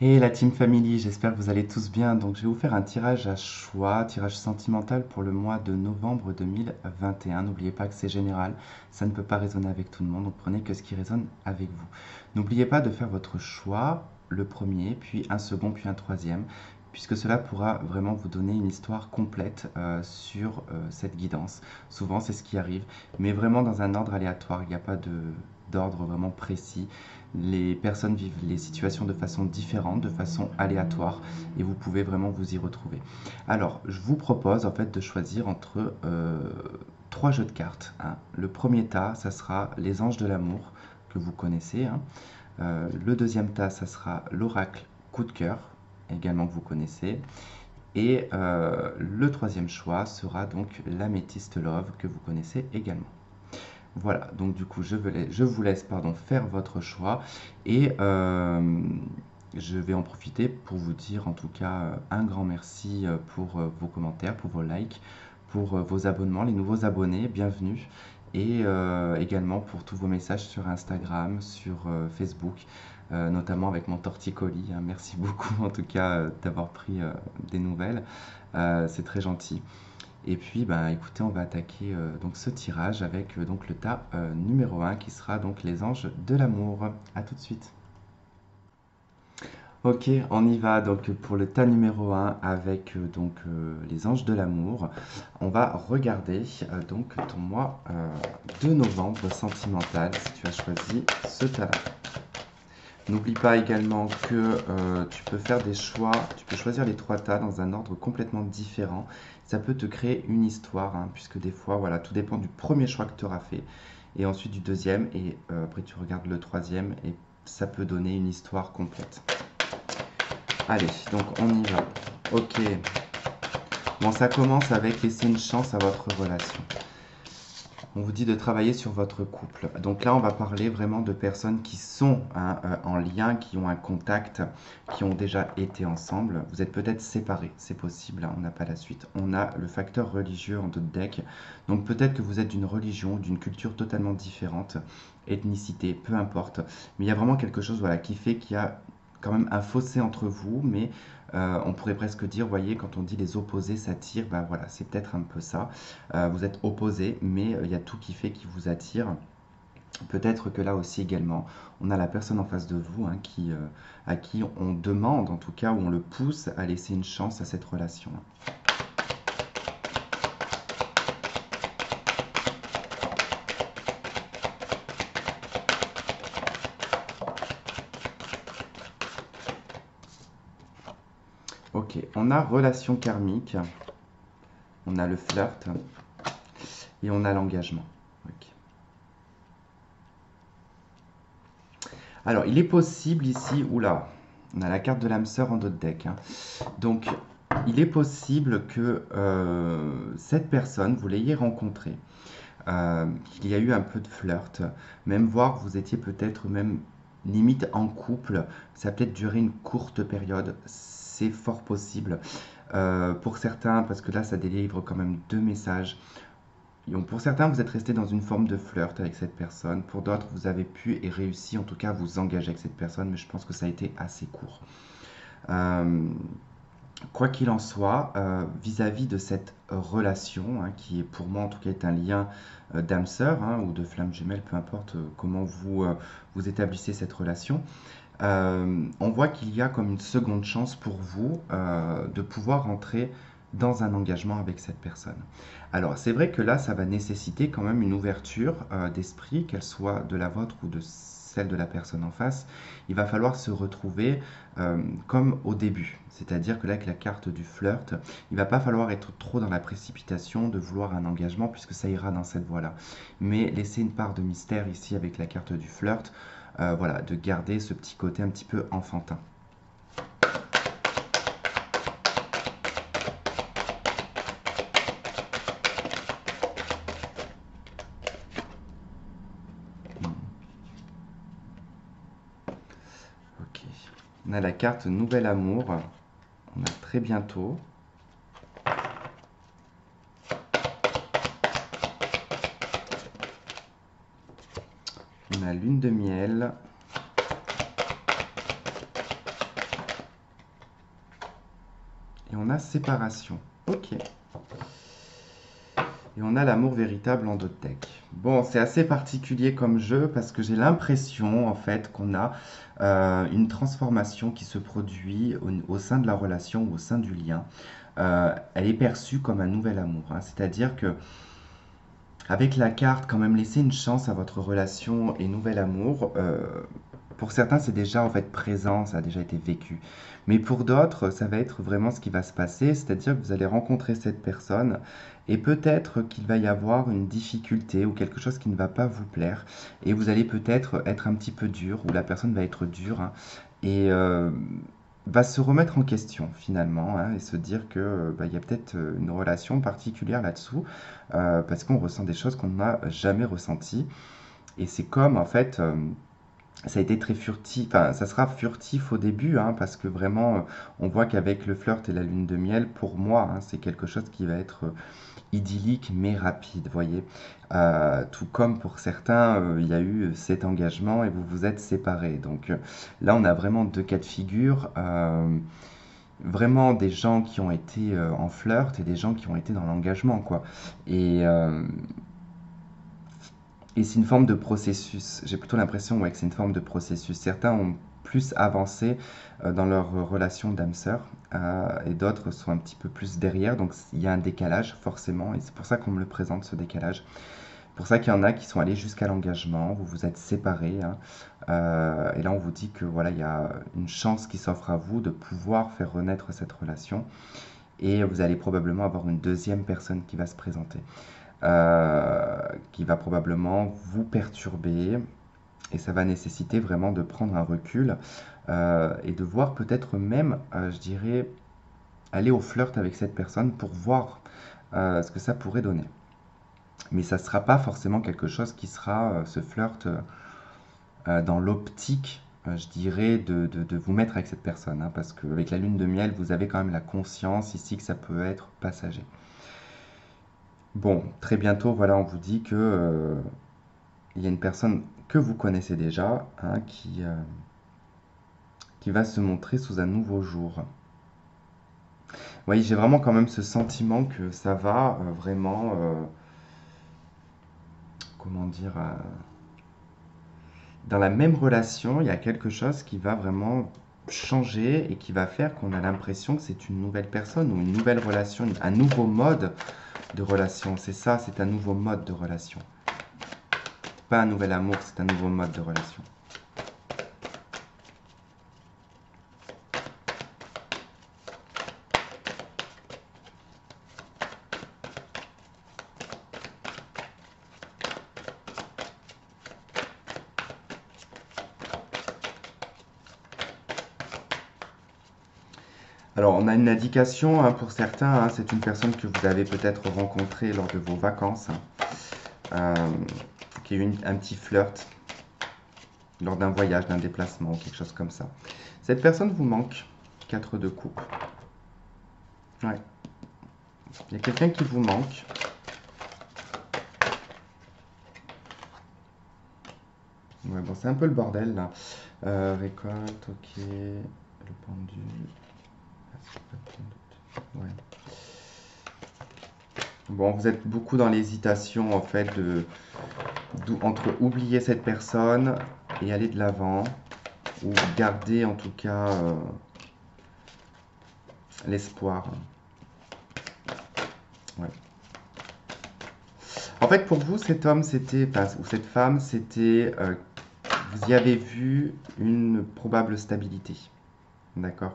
Et la Team Family, j'espère que vous allez tous bien. Donc, je vais vous faire un tirage à choix, tirage sentimental pour le mois de novembre 2021. N'oubliez pas que c'est général, ça ne peut pas résonner avec tout le monde, donc prenez que ce qui résonne avec vous. N'oubliez pas de faire votre choix, le premier, puis un second, puis un troisième, puisque cela pourra vraiment vous donner une histoire complète sur cette guidance. Souvent, c'est ce qui arrive, mais vraiment dans un ordre aléatoire, il n'y a pas d'ordre vraiment précis. Les personnes vivent les situations de façon différente, de façon aléatoire, et vous pouvez vraiment vous y retrouver. Alors, je vous propose en fait de choisir entre trois jeux de cartes, hein. Le premier tas, ça sera les anges de l'amour, que vous connaissez, hein. Le deuxième tas, ça sera l'oracle coup de cœur, également que vous connaissez. Et le troisième choix sera donc l'améthyste love, que vous connaissez également. Voilà, donc du coup, je vous laisse faire votre choix et je vais en profiter pour vous dire en tout cas un grand merci pour vos commentaires, pour vos likes, pour vos abonnements, les nouveaux abonnés, bienvenue. Et également pour tous vos messages sur Instagram, sur Facebook, notamment avec mon torticolis, hein. Merci beaucoup en tout cas d'avoir pris des nouvelles. C'est très gentil. Et puis, bah, écoutez, on va attaquer donc ce tirage avec donc le tas numéro un qui sera donc les anges de l'amour. À tout de suite. Ok, on y va donc pour le tas numéro un avec les anges de l'amour. On va regarder donc ton mois de novembre sentimental si tu as choisi ce tas-là. N'oublie pas également que tu peux faire des choix, tu peux choisir les trois tas dans un ordre complètement différent. Ça peut te créer une histoire, hein, puisque des fois, voilà, tout dépend du premier choix que tu auras fait, et ensuite du deuxième, et après tu regardes le troisième, et ça peut donner une histoire complète. Allez, donc on y va. Ok. Bon, ça commence avec laisser une chance à votre relation. On vous dit de travailler sur votre couple. Donc là, on va parler vraiment de personnes qui sont hein, en lien, qui ont un contact, qui ont déjà été ensemble. Vous êtes peut-être séparés, c'est possible, hein, on n'a pas la suite. On a le facteur religieux en d'autres decks. Donc peut-être que vous êtes d'une religion, d'une culture totalement différente, ethnicité, peu importe. Mais il y a vraiment quelque chose voilà, qui fait qu'il y a quand même un fossé entre vous, mais on pourrait presque dire, voyez, quand on dit les opposés s'attirent, ben voilà, c'est peut-être un peu ça. Vous êtes opposés, mais il y a tout qui fait qui vous attire. Peut-être que là aussi également, on a la personne en face de vous hein, à qui on demande, en tout cas, ou on le pousse à laisser une chance à cette relation. Ok, on a relation karmique, on a le flirt et on a l'engagement. Ok. Alors, il est possible ici, oula, on a la carte de l'âme sœur en d'autres decks, hein. Donc, il est possible que cette personne, vous l'ayez rencontrée, qu'il y a eu un peu de flirt, même voir que vous étiez peut-être même limite en couple, ça a peut-être duré une courte période, c'est fort possible. Pour certains, parce que là ça délivre quand même deux messages, donc, pour certains, vous êtes resté dans une forme de flirt avec cette personne. Pour d'autres, vous avez pu et réussi en tout cas à vous engager avec cette personne, mais je pense que ça a été assez court. Euh, Quoi qu'il en soit, vis-à-vis de cette relation, hein, qui est pour moi en tout cas est un lien d'âme sœur hein, ou de flamme jumelle, peu importe comment vous établissez cette relation, on voit qu'il y a comme une seconde chance pour vous de pouvoir entrer dans un engagement avec cette personne. Alors c'est vrai que là, ça va nécessiter quand même une ouverture d'esprit, qu'elle soit de la vôtre ou de celle de la personne en face. Il va falloir se retrouver comme au début. C'est-à-dire que là, avec la carte du flirt, il va pas falloir être trop dans la précipitation de vouloir un engagement puisque ça ira dans cette voie-là. Mais laisser une part de mystère ici avec la carte du flirt, voilà, de garder ce petit côté un petit peu enfantin. Ok. On a la carte Nouvel Amour. On a très bientôt. On a Lune de Miel. Et on a séparation. Ok. Et on a l'amour véritable en dos de deck. Bon, c'est assez particulier comme jeu parce que j'ai l'impression en fait qu'on a une transformation qui se produit au sein de la relation ou au sein du lien. Elle est perçue comme un nouvel amour, hein. C'est-à-dire que avec la carte, quand même laisser une chance à votre relation et nouvel amour. Pour certains, c'est déjà en fait présent, ça a déjà été vécu. Mais pour d'autres, ça va être vraiment ce qui va se passer, c'est-à-dire que vous allez rencontrer cette personne et peut-être qu'il va y avoir une difficulté ou quelque chose qui ne va pas vous plaire et vous allez peut-être être un petit peu dur ou la personne va être dure, hein, et va se remettre en question finalement, hein, et se dire que bah, il y a peut-être une relation particulière là-dessous parce qu'on ressent des choses qu'on n'a jamais ressenties. Et c'est comme en fait ça a été très furtif, enfin, ça sera furtif au début, hein, parce que vraiment, on voit qu'avec le flirt et la lune de miel, pour moi, hein, c'est quelque chose qui va être idyllique mais rapide, voyez. Tout comme pour certains, il y a eu cet engagement et vous vous êtes séparés. Donc là, on a vraiment deux cas de figure. Vraiment des gens qui ont été en flirt et des gens qui ont été dans l'engagement, quoi. Et, euh, et c'est une forme de processus. J'ai plutôt l'impression, ouais, que c'est une forme de processus. Certains ont plus avancé dans leur relation d'âme-sœur et d'autres sont un petit peu plus derrière. Donc il y a un décalage forcément et c'est pour ça qu'on me le présente ce décalage. Pour ça qu'il y en a qui sont allés jusqu'à l'engagement, vous vous êtes séparés, hein, et là on vous dit que voilà, il y a une chance qui s'offre à vous de pouvoir faire renaître cette relation et vous allez probablement avoir une deuxième personne qui va se présenter qui va probablement vous perturber et ça va nécessiter vraiment de prendre un recul et de voir peut-être même, je dirais, aller au flirt avec cette personne pour voir ce que ça pourrait donner. Mais ça ne sera pas forcément quelque chose qui sera ce flirt dans l'optique, je dirais, de vous mettre avec cette personne, hein, parce qu'avec la lune de miel, vous avez quand même la conscience ici que ça peut être passager. Bon, très bientôt, voilà, on vous dit que il y a une personne que vous connaissez déjà, hein, qui va se montrer sous un nouveau jour. Oui, j'ai vraiment quand même ce sentiment que ça va vraiment, comment dire, dans la même relation, il y a quelque chose qui va vraiment changer et qui va faire qu'on a l'impression que c'est une nouvelle personne ou une nouvelle relation, un nouveau mode de relation. C'est ça, c'est un nouveau mode de relation. Pas un nouvel amour, c'est un nouveau mode de relation. Alors, on a une indication, hein, pour certains, hein, c'est une personne que vous avez peut-être rencontrée lors de vos vacances, hein, euh, qui a eu un petit flirt lors d'un voyage, d'un déplacement, ou quelque chose comme ça. Cette personne vous manque. 4 de coupe. Ouais. Il y a quelqu'un qui vous manque. Ouais, bon, c'est un peu le bordel là. Récolte, ok. Le pendule. Ouais. Bon, vous êtes beaucoup dans l'hésitation en fait entre oublier cette personne et aller de l'avant, ou garder en tout cas l'espoir. Ouais. En fait, pour vous, cet homme, c'était, enfin, ou cette femme, c'était, vous y avez vu une probable stabilité. D'accord.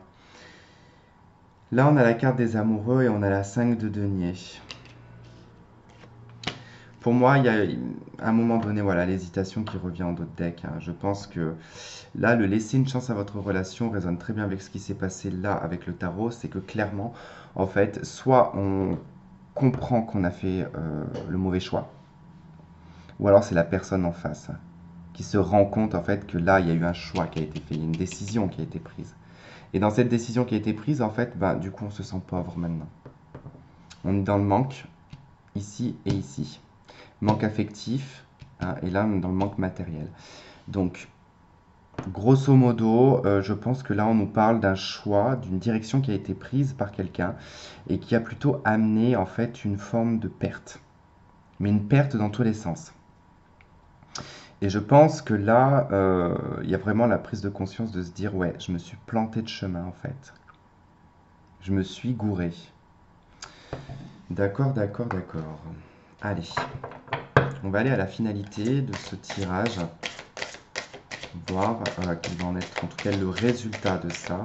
Là, on a la carte des amoureux et on a la 5 de denier. Pour moi, il y a à un moment donné, voilà, l'hésitation qui revient en dos de deck, hein. Je pense que là, le laisser une chance à votre relation résonne très bien avec ce qui s'est passé là avec le tarot. C'est que clairement, en fait, soit on comprend qu'on a fait le mauvais choix, ou alors c'est la personne en face qui se rend compte en fait que là, il y a eu un choix qui a été fait, il y a une décision qui a été prise. Et dans cette décision qui a été prise, en fait, bah, du coup, on se sent pauvre maintenant. On est dans le manque, ici et ici. Manque affectif, hein, et là, on est dans le manque matériel. Donc, Grosso modo, je pense que là, on nous parle d'un choix, d'une direction qui a été prise par quelqu'un et qui a plutôt amené en fait une forme de perte, mais une perte dans tous les sens. Et je pense que là, il y a vraiment la prise de conscience de se dire, ouais, je me suis planté de chemin en fait. Je me suis gouré. D'accord, d'accord, d'accord. Allez, on va aller à la finalité de ce tirage, voir quel va en être en tout cas le résultat de ça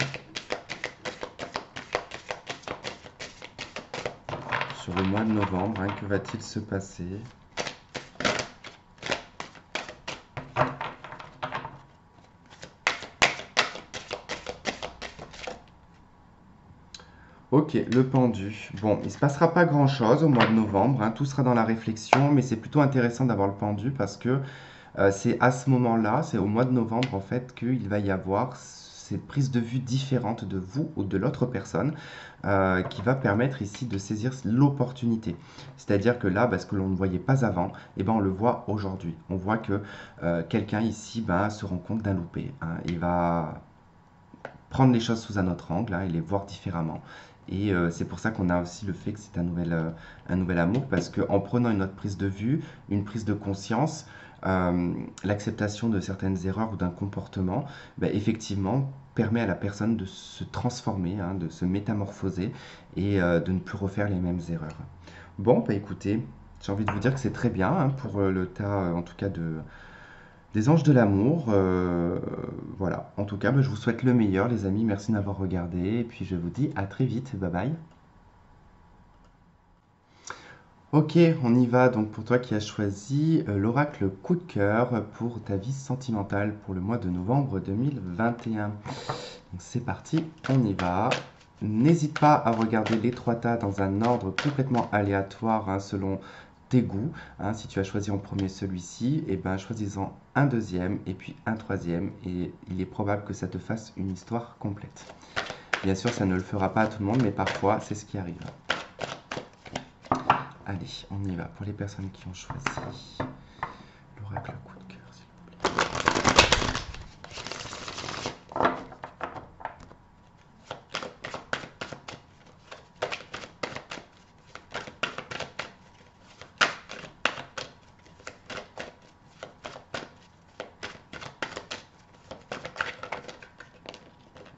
sur le mois de novembre. Hein, que va-t-il se passer? Ok, le pendu. Bon, il ne se passera pas grand-chose au mois de novembre, hein, tout sera dans la réflexion, mais c'est plutôt intéressant d'avoir le pendu parce que c'est à ce moment-là, c'est au mois de novembre en fait, qu'il va y avoir cette prise de vue différente de vous ou de l'autre personne qui va permettre ici de saisir l'opportunité. C'est-à-dire que là, ce que l'on ne voyait pas avant, eh ben, on le voit aujourd'hui. On voit que quelqu'un ici se rend compte d'un loupé, hein. Il va prendre les choses sous un autre angle, hein, et les voir différemment. Et c'est pour ça qu'on a aussi le fait que c'est un nouvel amour, parce qu'en prenant une autre prise de vue, une prise de conscience, l'acceptation de certaines erreurs ou d'un comportement, effectivement, permet à la personne de se transformer, hein, de se métamorphoser et de ne plus refaire les mêmes erreurs. Bon, écoutez, j'ai envie de vous dire que c'est très bien, hein, pour le tas, en tout cas, des anges de l'amour. Voilà. En tout cas, je vous souhaite le meilleur, les amis. Merci de m'avoir regardé. Et puis, je vous dis à très vite. Bye bye. Ok, on y va. Donc, pour toi qui as choisi l'oracle coup de cœur pour ta vie sentimentale pour le mois de novembre 2021. Donc, c'est parti, on y va. N'hésite pas à regarder les trois tas dans un ordre complètement aléatoire, hein, selon tes goûts. Hein. Si tu as choisi en premier celui-ci, choisis-en un deuxième et puis un troisième. Et il est probable que ça te fasse une histoire complète. Bien sûr, ça ne le fera pas à tout le monde, mais parfois, c'est ce qui arrive. Allez, on y va pour les personnes qui ont choisi l'oracle coup de cœur, s'il vous plaît.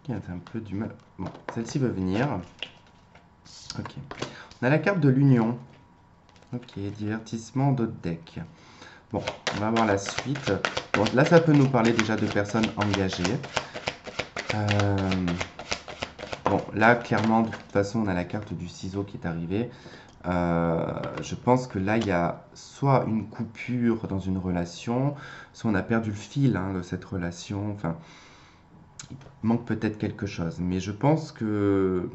Il y a un peu du mal. Bon, celle-ci va venir. Ok. On a la carte de l'union. Ok, divertissement d'autres decks. Bon, on va voir la suite. Bon, là, ça peut nous parler déjà de personnes engagées. Bon, là, clairement, de toute façon, on a la carte du ciseau qui est arrivée. Je pense que là, il y a soit une coupure dans une relation, soit on a perdu le fil, hein, de cette relation. Enfin, il manque peut-être quelque chose. Mais je pense que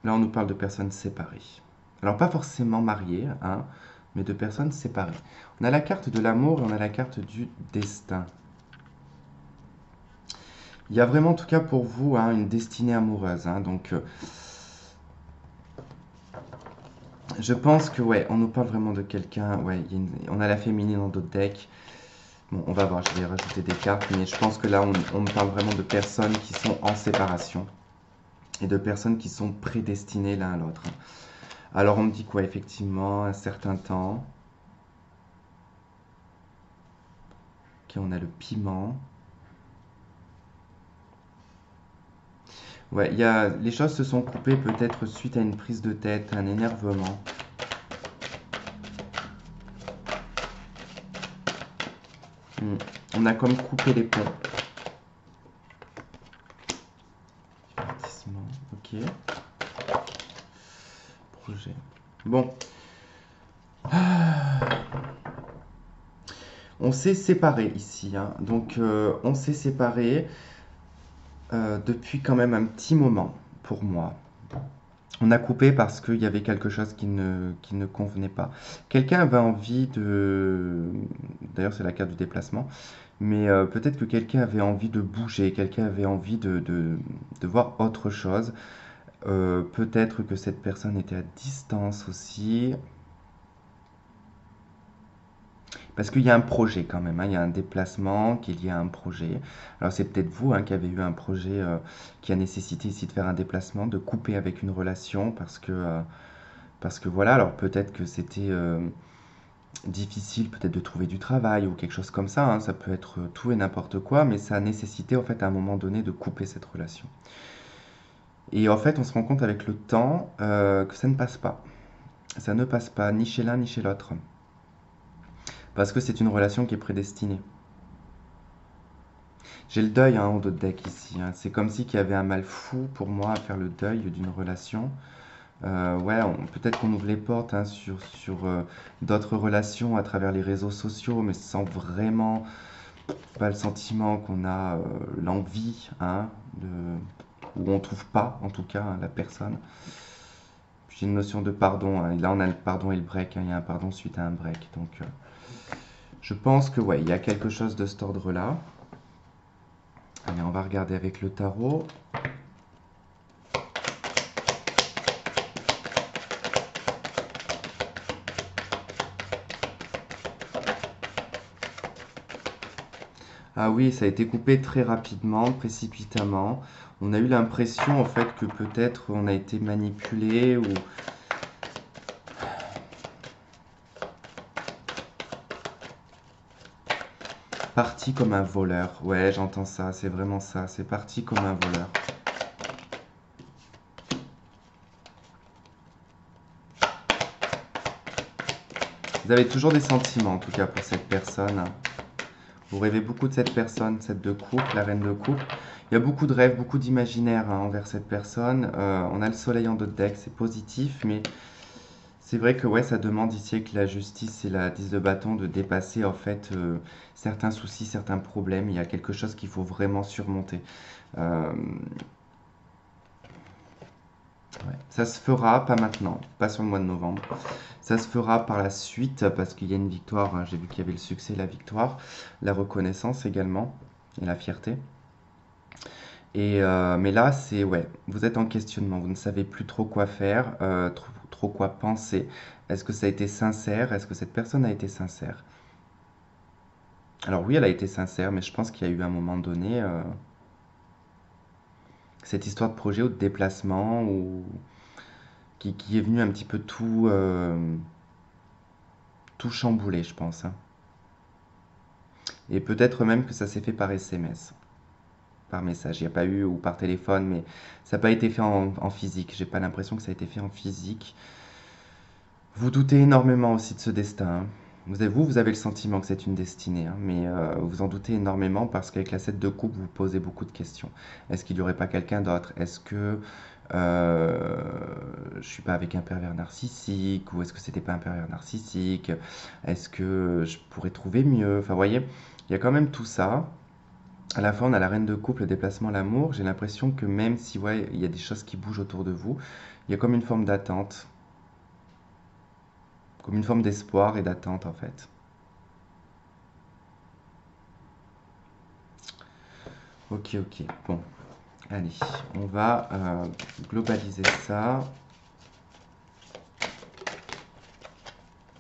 là, on nous parle de personnes séparées. Alors, pas forcément mariées, hein, mais de personnes séparées. On a la carte de l'amour et on a la carte du destin. Il y a vraiment, en tout cas pour vous, hein, une destinée amoureuse. Hein, donc, je pense que, ouais, on nous parle vraiment de quelqu'un. Ouais, on a la féminine dans d'autres decks. Bon, on va voir, je vais rajouter des cartes, mais je pense que là, on me parle vraiment de personnes qui sont en séparation et de personnes qui sont prédestinées l'un à l'autre. Alors, on me dit quoi, effectivement, un certain temps. Ok, on a le piment. Ouais, les choses se sont coupées peut-être suite à une prise de tête, un énervement. On a comme coupé les ponts. Divertissement, ok. Projet. Bon. On s'est séparés ici, hein. Donc on s'est séparés depuis quand même un petit moment pour moi. On a coupé parce qu'il y avait quelque chose qui ne convenait pas. Quelqu'un avait envie de... D'ailleurs, c'est la carte du déplacement. Mais peut-être que quelqu'un avait envie de bouger, quelqu'un avait envie de voir autre chose. Peut-être que cette personne était à distance aussi. Parce qu'il y a un projet quand même, hein, il y a un déplacement qui est lié à un projet. Alors c'est peut-être vous qui avez eu un projet qui a nécessité ici de faire un déplacement, de couper avec une relation parce que voilà, alors peut-être que c'était difficile peut-être de trouver du travail ou quelque chose comme ça, hein, ça peut être tout et n'importe quoi, mais ça a nécessité en fait à un moment donné de couper cette relation. Et en fait on se rend compte avec le temps que ça ne passe pas. Ça ne passe pas ni chez l'un ni chez l'autre. Parce que c'est une relation qui est prédestinée. J'ai le deuil en haut de deck ici, hein. C'est comme si qu'il y avait un mal fou pour moi à faire le deuil d'une relation. Ouais, peut-être qu'on ouvre les portes hein, sur d'autres relations à travers les réseaux sociaux, mais sans vraiment pas le sentiment qu'on a l'envie, hein, ou on trouve pas en tout cas hein, la personne. Puis j'ai une notion de pardon, hein, et là on a le pardon et le break, hein, il y a un pardon suite à un break. Donc je pense que ouais, il y a quelque chose de cet ordre-là. Allez, on va regarder avec le tarot. Ah oui, ça a été coupé très rapidement, précipitamment. On a eu l'impression en fait que peut-être on a été manipulé ou parti comme un voleur. Ouais, j'entends ça, c'est vraiment ça, c'est parti comme un voleur. Vous avez toujours des sentiments en tout cas pour cette personne. Vous rêvez beaucoup de cette personne, cette de couple, la reine de couple. Il y a beaucoup de rêves, beaucoup d'imaginaire hein, envers cette personne. On a le soleil en dos de deck, c'est positif, mais c'est vrai que ouais, ça demande ici avec la justice et la 10 de bâton de dépasser en fait certains soucis, certains problèmes. Il y a quelque chose qu'il faut vraiment surmonter. Euh, ouais. Ça se fera, pas maintenant, pas sur le mois de novembre. Ça se fera par la suite parce qu'il y a une victoire. Hein. J'ai vu qu'il y avait le succès, la victoire, la reconnaissance également et la fierté. Mais là, c'est ouais, vous êtes en questionnement, vous ne savez plus trop quoi faire, trop quoi penser. Est-ce que ça a été sincère? Est-ce que cette personne a été sincère? Alors oui, elle a été sincère, mais je pense qu'il y a eu un moment donné cette histoire de projet ou de déplacement ou qui est venu un petit peu tout chambouler, je pense, hein. Et peut-être même que ça s'est fait par SMS, par message. Il n'y a pas eu ou par téléphone, mais ça n'a pas été fait en physique. J'ai pas l'impression que ça a été fait en physique. Vous doutez énormément aussi de ce destin, hein. Vous avez le sentiment que c'est une destinée, hein, mais vous en doutez énormément parce qu'avec la 7 de coupe, vous posez beaucoup de questions. Est-ce qu'il n'y aurait pas quelqu'un d'autre? Est-ce que je suis pas avec un pervers narcissique? Ou est-ce que c'était pas un pervers narcissique? Est-ce que je pourrais trouver mieux? Enfin, vous voyez, il y a quand même tout ça. À la fin, on a la reine de couple, le déplacement, l'amour. J'ai l'impression que même si ouais, il y a des choses qui bougent autour de vous, il y a comme une forme d'attente, comme une forme d'espoir et d'attente en fait. Ok, ok. Bon, allez, on va globaliser ça.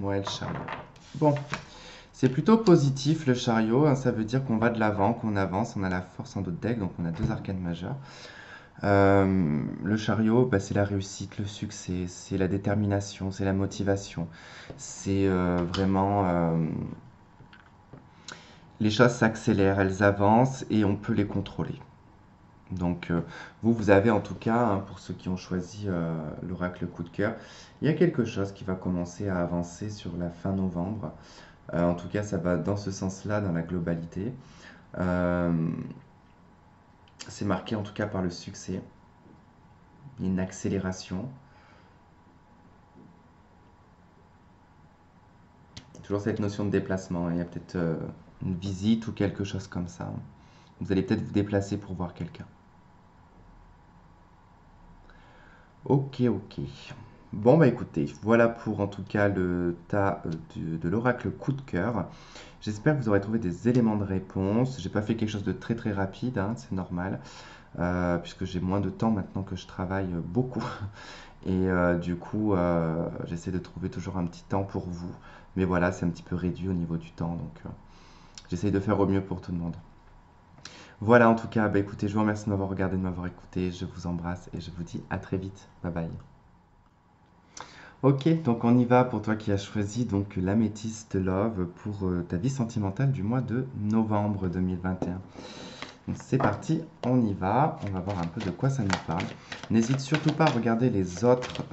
Ouais, le chariot. Bon, c'est plutôt positif le chariot, hein, ça veut dire qu'on va de l'avant, qu'on avance, on a la force en d'autres decks, donc on a deux arcanes majeures. Le chariot, bah, c'est la réussite, le succès, c'est la détermination, c'est la motivation. C'est vraiment les choses s'accélèrent, elles avancent et on peut les contrôler. Donc vous avez en tout cas, hein, pour ceux qui ont choisi l'oracle coup de cœur, il y a quelque chose qui va commencer à avancer sur la fin novembre. En tout cas, ça va dans ce sens-là, dans la globalité. Euh, c'est marqué en tout cas par le succès, une accélération. Toujours cette notion de déplacement, hein. Il y a peut-être une visite ou quelque chose comme ça. Vous allez peut-être vous déplacer pour voir quelqu'un. Ok, ok. Bon, bah écoutez, voilà pour en tout cas le tas de l'oracle coup de cœur. J'espère que vous aurez trouvé des éléments de réponse. J'ai pas fait quelque chose de très très rapide, hein, c'est normal, puisque j'ai moins de temps maintenant que je travaille beaucoup. Et du coup, j'essaie de trouver toujours un petit temps pour vous, Mais voilà, c'est un petit peu réduit au niveau du temps, donc j'essaye de faire au mieux pour tout le monde. Voilà, en tout cas, bah, écoutez, je vous remercie de m'avoir regardé, de m'avoir écouté. Je vous embrasse et je vous dis à très vite. Bye bye. Ok, donc on y va pour toi qui as choisi donc l'améthyste Love pour ta vie sentimentale du mois de novembre 2021. Donc c'est parti, on y va. On va voir un peu de quoi ça nous parle. N'hésite surtout pas à regarder les autres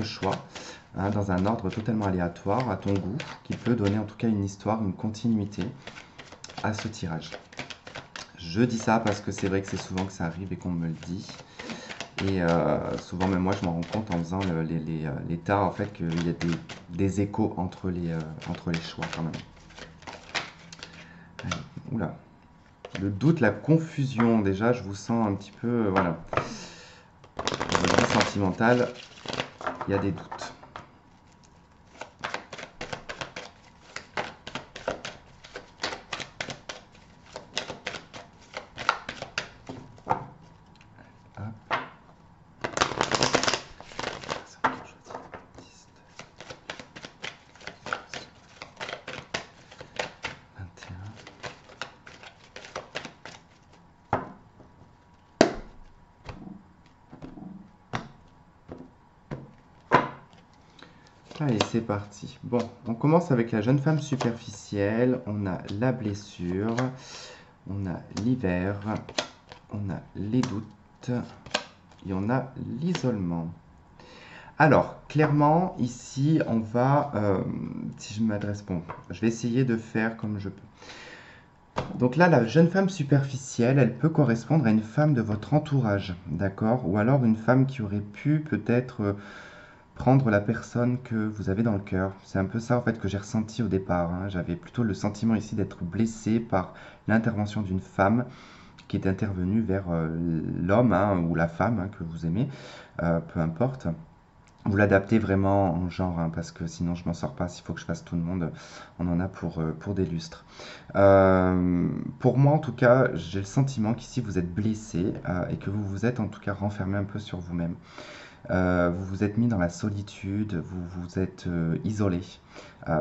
choix hein, dans un ordre totalement aléatoire à ton goût, qui peut donner en tout cas une histoire, une continuité à ce tirage. Je dis ça parce que c'est vrai que c'est souvent que ça arrive et qu'on me le dit. Et souvent, même moi, je m'en rends compte en faisant les tas, en fait, qu'il y a des échos entre les choix quand même. Allez, oula. Le doute, la confusion, déjà, je vous sens un petit peu, voilà. Dans votre vie sentimentale, il y a des doutes. Hop. 21. Allez, c'est parti. Bon, on commence avec la jeune femme superficielle. On a la blessure, on a l'hiver, on a les doutes et on a l'isolement. Alors, clairement, ici, on va, si je m'adresse, bon, je vais essayer de faire comme je peux. Donc là, la jeune femme superficielle, elle peut correspondre à une femme de votre entourage, d'accord? Ou alors une femme qui aurait pu peut-être prendre la personne que vous avez dans le cœur. C'est un peu ça, en fait, que j'ai ressenti au départ, hein. J'avais plutôt le sentiment ici d'être blessé par l'intervention d'une femme qui est intervenue vers l'homme hein, ou la femme hein, que vous aimez, peu importe. Vous l'adaptez vraiment en genre, hein, parce que sinon je m'en sors pas. S'il faut que je fasse tout le monde, on en a pour des lustres. Pour moi, en tout cas, j'ai le sentiment qu'ici vous êtes blessé et que vous vous êtes en tout cas renfermé un peu sur vous-même. Vous vous êtes mis dans la solitude, vous vous êtes isolé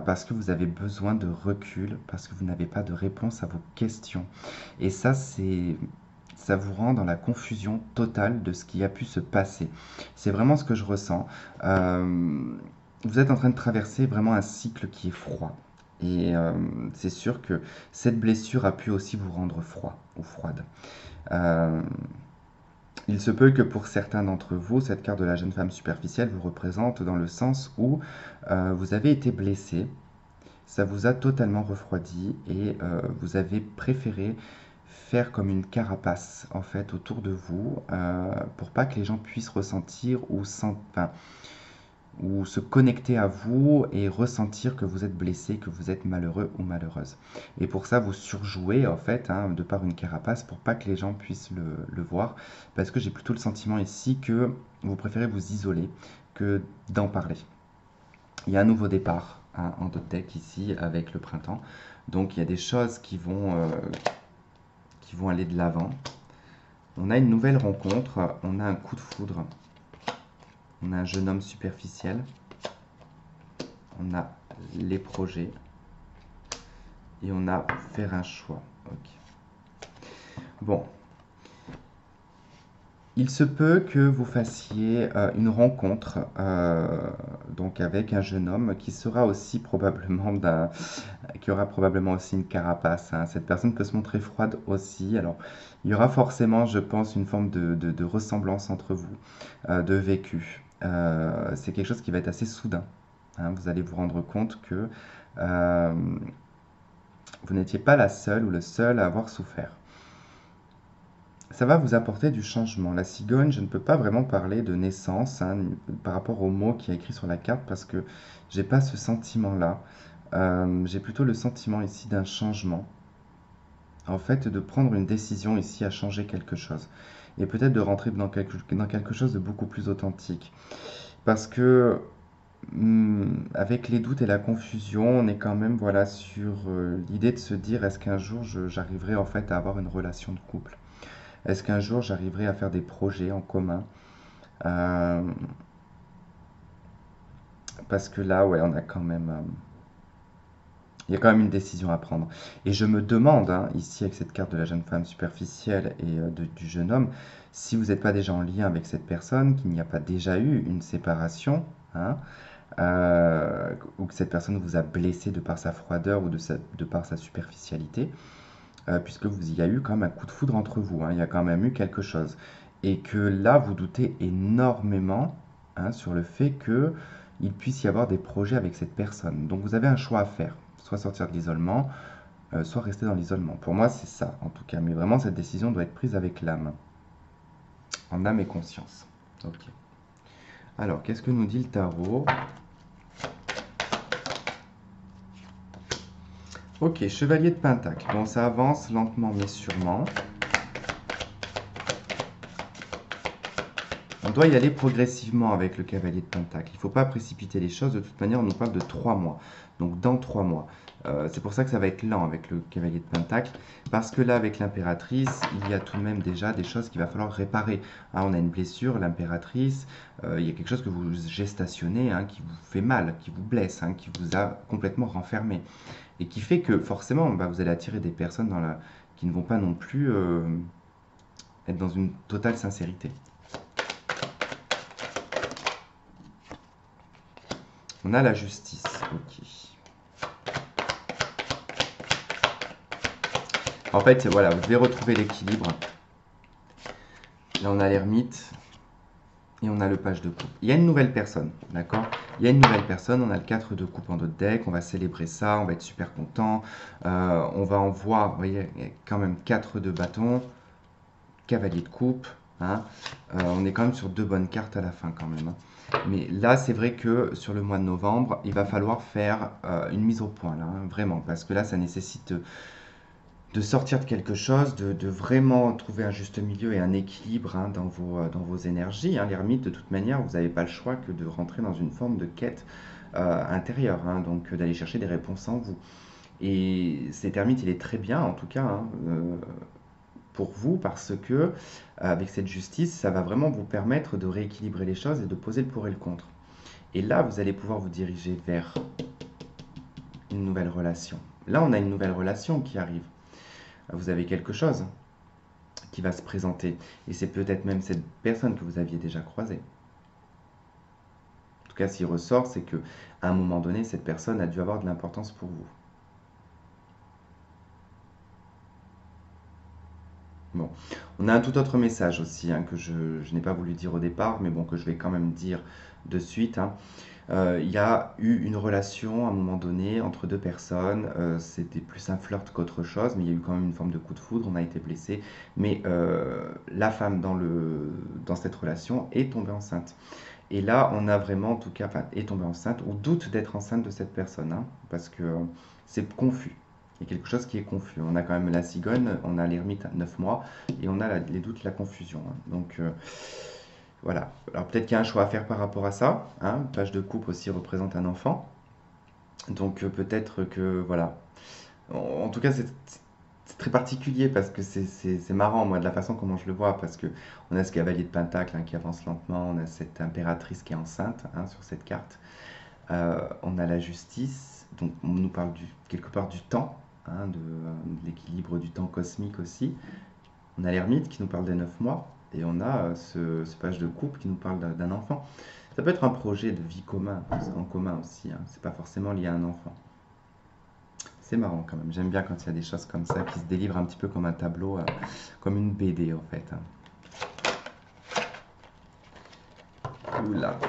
parce que vous avez besoin de recul, parce que vous n'avez pas de réponse à vos questions. Et ça vous rend dans la confusion totale de ce qui a pu se passer. C'est vraiment ce que je ressens. Vous êtes en train de traverser vraiment un cycle qui est froid. Et c'est sûr que cette blessure a pu aussi vous rendre froid ou froide. Euh, il se peut que pour certains d'entre vous, cette carte de la jeune femme superficielle vous représente dans le sens où vous avez été blessé, ça vous a totalement refroidi et vous avez préféré faire comme une carapace en fait autour de vous pour pas que les gens puissent ressentir enfin, ou se connecter à vous et ressentir que vous êtes blessé, que vous êtes malheureux ou malheureuse. Et pour ça, vous surjouez en fait, hein, de par une carapace pour pas que les gens puissent le voir, parce que j'ai plutôt le sentiment ici que vous préférez vous isoler que d'en parler. Il y a un nouveau départ hein, en dot deck ici avec le printemps, donc il y a des choses qui vont aller de l'avant. On a une nouvelle rencontre, on a un coup de foudre, on a un jeune homme superficiel, on a les projets et on a faire un choix. Ok. Bon, il se peut que vous fassiez une rencontre donc avec un jeune homme qui sera aussi probablement qui aura probablement aussi une carapace, hein. Cette personne peut se montrer froide aussi. Alors, il y aura forcément, je pense, une forme de ressemblance entre vous, de vécu. C'est quelque chose qui va être assez soudain, hein. Vous allez vous rendre compte que euh, vous n'étiez pas la seule ou le seul à avoir souffert. Ça va vous apporter du changement. La cigogne, je ne peux pas vraiment parler de naissance hein, par rapport au mot qui est écrit sur la carte parce que j'ai pas ce sentiment-là. J'ai plutôt le sentiment ici d'un changement. En fait, de prendre une décision ici à changer quelque chose. Et peut-être de rentrer dans quelque chose de beaucoup plus authentique. Parce que avec les doutes et la confusion, on est quand même voilà, sur l'idée de se dire est-ce qu'un jour j'arriverai en fait à avoir une relation de couple? Est-ce qu'un jour j'arriverai à faire des projets en commun? Euh, Parce que là, ouais, on a quand même, il y a quand même une décision à prendre. Et je me demande, hein, ici, avec cette carte de la jeune femme superficielle et du jeune homme, si vous n'êtes pas déjà en lien avec cette personne, qu'il n'y a pas déjà eu une séparation, hein, ou que cette personne vous a blessé de par sa froideur ou de par sa superficialité, puisque vous y a eu quand même un coup de foudre entre vous, hein, il y a quand même eu quelque chose. Et que là, vous doutez énormément, hein, sur le fait que il puisse y avoir des projets avec cette personne. Donc vous avez un choix à faire, soit sortir de l'isolement, soit rester dans l'isolement. Pour moi, c'est ça, en tout cas. Mais vraiment, cette décision doit être prise avec l'âme, en âme et conscience. Ok. Alors, qu'est-ce que nous dit le tarot? Ok, chevalier de Pentacle. Bon, ça avance lentement mais sûrement. On doit y aller progressivement avec le cavalier de Pentacle. Il ne faut pas précipiter les choses. De toute manière, on nous parle de 3 mois. Donc dans 3 mois. C'est pour ça que ça va être lent avec le cavalier de Pentacle. Parce que là, avec l'impératrice, il y a tout de même déjà des choses qu'il va falloir réparer. Hein, on a une blessure, l'impératrice. Il y a quelque chose que vous gestationnez, hein, qui vous fait mal, qui vous blesse, hein, qui vous a complètement renfermé. Et qui fait que forcément, bah, vous allez attirer des personnes qui ne vont pas non plus être dans une totale sincérité. On a la justice, ok. En fait, voilà, vous devez retrouver l'équilibre. Là, on a l'ermite et on a le page de coupe. Il y a une nouvelle personne, d'accord? Il y a une nouvelle personne, on a le 4 de coupe en d'autres deck, on va célébrer ça, on va être super content. On va en voir, vous voyez, il y a quand même 4 de bâton, cavalier de coupe. Hein. On est quand même sur 2 bonnes cartes à la fin quand même. Hein. Mais là, c'est vrai que sur le mois de novembre, il va falloir faire une mise au point, là, hein, vraiment, parce que là, ça nécessite de sortir de quelque chose, de vraiment trouver un juste milieu et un équilibre, hein, dans vos énergies. Hein. L'ermite, de toute manière, vous n'avez pas le choix que de rentrer dans une forme de quête intérieure, hein, donc d'aller chercher des réponses en vous. Et cet ermite, il est très bien, en tout cas, hein, pour vous, parce que avec cette justice, ça va vraiment vous permettre de rééquilibrer les choses et de poser le pour et le contre. Et là, vous allez pouvoir vous diriger vers une nouvelle relation. Là, on a une nouvelle relation qui arrive. Vous avez quelque chose qui va se présenter. Et c'est peut-être même cette personne que vous aviez déjà croisée. En tout cas, s'il ressort, c'est que à un moment donné, cette personne a dû avoir de l'importance pour vous. Bon, on a un tout autre message aussi, hein, que je n'ai pas voulu dire au départ, mais bon, que je vais quand même dire de suite. Hein. Il y a eu une relation à un moment donné entre deux personnes. C'était plus un flirt qu'autre chose, mais il y a eu quand même une forme de coup de foudre. On a été blessé, mais la femme dans cette relation est tombée enceinte. Et là, on a vraiment, en tout cas, enfin, est tombée enceinte ou doute d'être enceinte de cette personne, hein, parce que c'est confus. Il y a quelque chose qui est confus. On a quand même la cigogne, on a l'ermite à 9 mois, et on a les doutes, la confusion. Hein. Donc, voilà. Alors peut-être qu'il y a un choix à faire par rapport à ça. Hein. Page de coupe aussi représente un enfant. Donc peut-être que, voilà. En tout cas, c'est très particulier parce que c'est marrant, moi, de la façon comment je le vois, parce que on a ce cavalier de Pentacle, hein, qui avance lentement, on a cette impératrice qui est enceinte, hein, sur cette carte. On a la justice, donc on nous parle quelque part du temps, hein, de l'équilibre du temps cosmique aussi. On a l'ermite qui nous parle des 9 mois, et on a ce page de couple qui nous parle d'un enfant. Ça peut être un projet de vie en commun aussi, hein, c'est pas forcément lié à un enfant. C'est marrant quand même, j'aime bien quand il y a des choses comme ça qui se délivrent un petit peu comme un tableau, comme une BD en fait. Hein. Oula,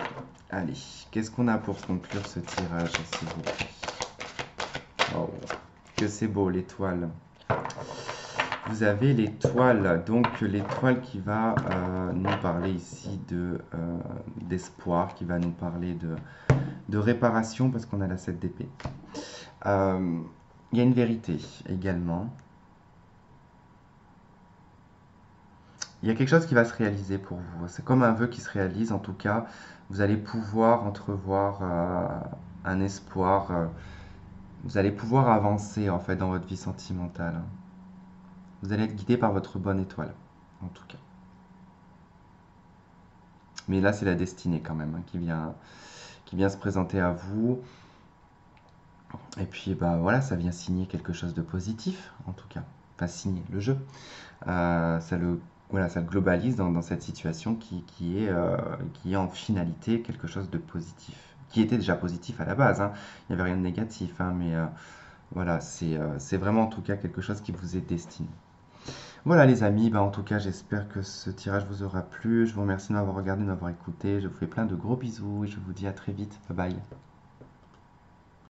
allez, qu'est-ce qu'on a pour conclure ce tirage, s'il vous plaît? Oh, que c'est beau, l'étoile. Vous avez l'étoile, donc l'étoile qui va nous parler ici d'espoir, qui va nous parler de réparation, parce qu'on a la 7 d'épée. Il y a une vérité également. Il y a quelque chose qui va se réaliser pour vous. C'est comme un vœu qui se réalise. En tout cas, vous allez pouvoir entrevoir un espoir. Vous allez pouvoir avancer en fait dans votre vie sentimentale. Hein. Vous allez être guidé par votre bonne étoile, en tout cas. Mais là, c'est la destinée quand même, hein, qui qui vient se présenter à vous. Et puis bah voilà, ça vient signer quelque chose de positif, en tout cas. Enfin, signer le jeu. Ça le, voilà, ça le globalise dans cette situation qui est en finalité quelque chose de positif. Qui était déjà positif à la base, hein. Il n'y avait rien de négatif, hein, mais voilà, c'est vraiment en tout cas quelque chose qui vous est destiné. Voilà les amis, bah, en tout cas j'espère que ce tirage vous aura plu. Je vous remercie de m'avoir regardé, de m'avoir écouté. Je vous fais plein de gros bisous et je vous dis à très vite. Bye bye.